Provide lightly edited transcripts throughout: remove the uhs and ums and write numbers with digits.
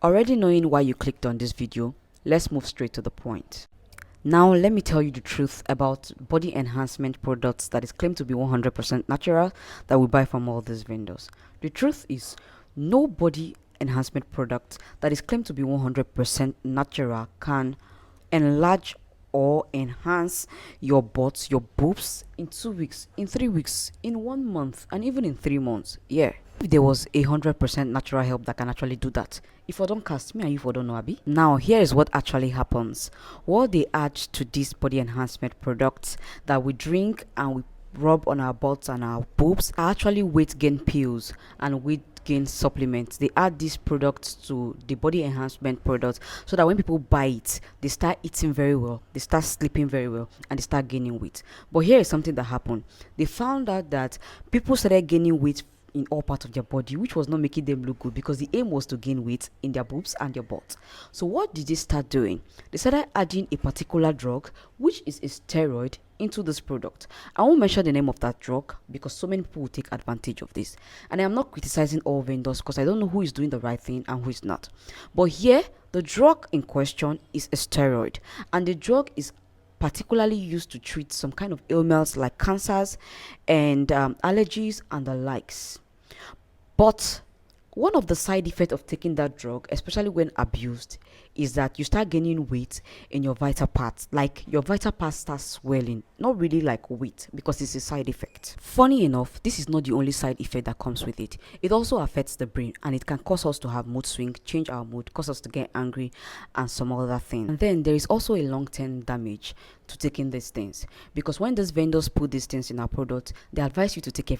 Already knowing why you clicked on this video, let's move straight to the point. Now let me tell you the truth about body enhancement products that is claimed to be 100% natural that we buy from all these vendors. The truth is, no body enhancement product that is claimed to be 100% natural can enlarge or enhance your butts, your boobs in 2 weeks, in 3 weeks, in 1 month, and even in 3 months. Yeah, if there was 100% natural help that can actually do that, if I don't cast me and if I don't know Abby. Now here is what actually happens. What they add to these body enhancement products that we drink and we rub on our butts and our boobs are actually weight gain pills and weight gain supplements. They add these products to the body enhancement products so that when people buy it, they start eating very well, they start sleeping very well, and they start gaining weight. But here is something that happened. They found out that people started gaining weight in all parts of their body, which was not making them look good, because the aim was to gain weight in their boobs and their butt. So what did they start doing? They started adding a particular drug, which is a steroid, into this product. I won't mention the name of that drug because so many people will take advantage of this, and I am not criticizing all vendors because I don't know who is doing the right thing and who is not. But here, the drug in question is a steroid, and the drug is particularly used to treat some kind of ailments like cancers and allergies and the likes. But one of the side effects of taking that drug, especially when abused, is that you start gaining weight in your vital parts. Like your vital parts start swelling, not really like weight, because it's a side effect. Funny enough, this is not the only side effect that comes with it. It also affects the brain, and it can cause us to have mood swing, change our mood, cause us to get angry, and some other things. And then there is also a long-term damage to taking these things, because when these vendors put these things in our product, they advise you to take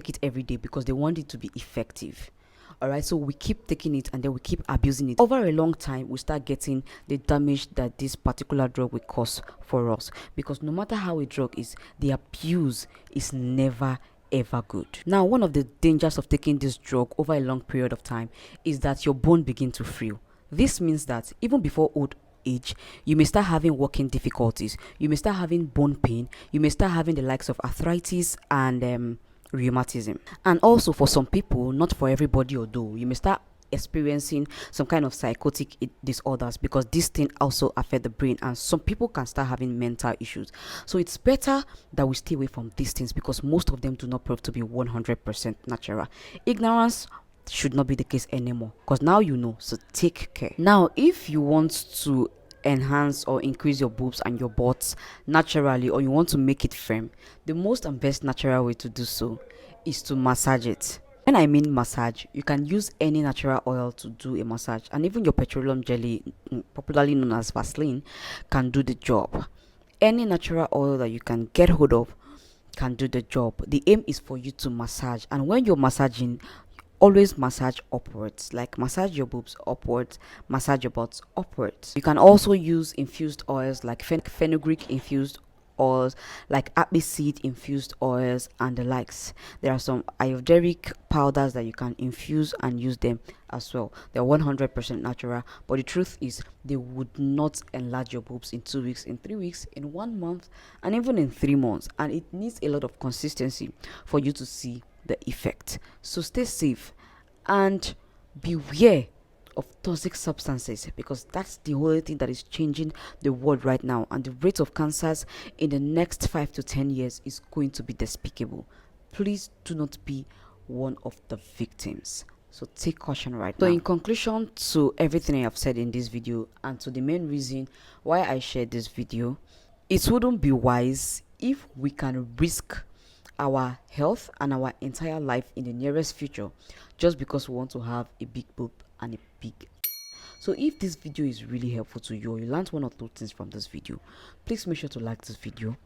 it every day because they want it to be effective. All right, so we keep taking it and then we keep abusing it. Over a long time, we start getting the damage that this particular drug will cause for us, because no matter how a drug is, the abuse is never ever good. Now, one of the dangers of taking this drug over a long period of time is that your bone begin to frail. This means that even before old age, you may start having walking difficulties, you may start having bone pain, you may start having the likes of arthritis and rheumatism. And also, for some people, not for everybody, although, you may start experiencing some kind of psychotic disorders, because this thing also affect the brain, and some people can start having mental issues. So it's better that we stay away from these things, because most of them do not prove to be 100% natural. Ignorance should not be the case anymore, because now you know, so take care. Now, if you want to enhance or increase your boobs and your butts naturally, or you want to make it firm, the most and best natural way to do so is to massage it. When I mean massage, you can use any natural oil to do a massage, and even your petroleum jelly, popularly known as Vaseline, can do the job. Any natural oil that you can get hold of can do the job. The aim is for you to massage, and when you're massaging, always massage upwards, like massage your boobs upwards, massage your butts upwards. You can also use infused oils like fenugreek infused oils, like apple seed infused oils, and the likes. There are some ayurvedic powders that you can infuse and use them as well. They're 100% natural, but the truth is they would not enlarge your boobs in 2 weeks, in 3 weeks, in 1 month, and even in 3 months. And it needs a lot of consistency for you to see the effect. So stay safe and beware of toxic substances, because that's the only thing that is changing the world right now, and the rate of cancers in the next 5 to 10 years is going to be despicable. Please do not be one of the victims. So take caution right now. So in conclusion to everything I have said in this video, and to the main reason why I shared this video, it wouldn't be wise if we can risk our health and our entire life in the nearest future just because we want to have a big boob and a big. So if this video is really helpful to you, or you learned one or two things from this video, please make sure to like this video,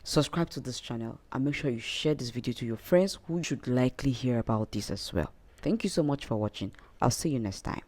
subscribe to this channel, and make sure you share this video to your friends who should likely hear about this as well. Thank you so much for watching. I'll see you next time.